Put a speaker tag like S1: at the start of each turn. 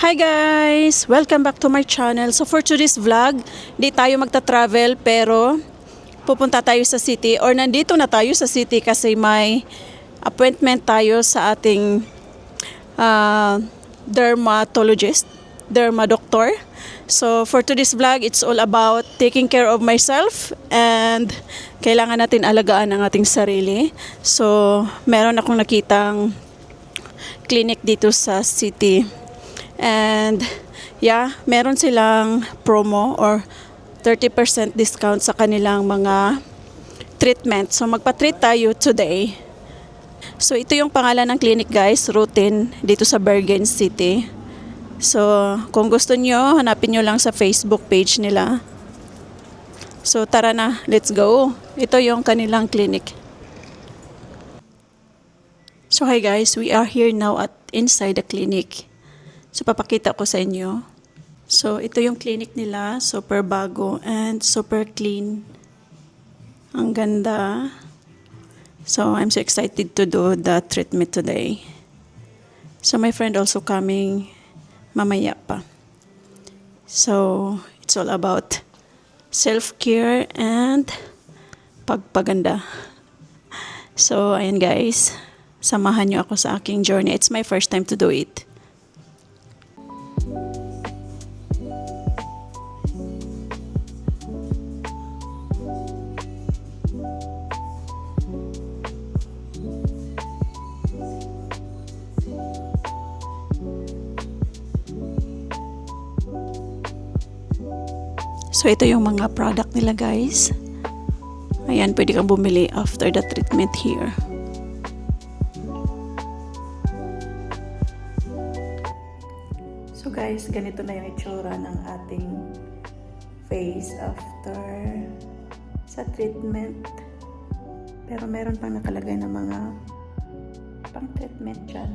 S1: Hi guys! Welcome back to my channel. So for today's vlog, di tayo magta-travel pero pupunta tayo sa city or nandito na tayo sa city kasi may appointment tayo sa ating derma doctor. So for today's vlog, it's all about taking care of myself and kailangan natin alagaan ang ating sarili. So meron akong nakitang clinic dito sa city. And yeah, meron silang promo or 30% discount sa kanilang mga treatment. So magpa-treat tayo today. So ito yung pangalan ng clinic guys, Routine dito sa Bergen City. So kung gusto nyo, hanapin nyo lang sa Facebook page nila. So tara na, let's go. Ito yung kanilang clinic. So hi guys, we are here now at inside the clinic. So papakita ko sa inyo. So ito yung clinic nila, super bago and super clean. Ang ganda. So I'm so excited to do the treatment today. So my friend also coming mamaya pa. So it's all about self-care and pagpaganda. So ayan guys, samahan nyo ako sa aking journey. It's my first time to do it. So ito yung mga product nila guys. Ayan, pwede kang bumili after the treatment here. So guys, ganito na yung itsura ng ating face after sa treatment. Pero meron pang nakalagay na mga pang treatment dyan.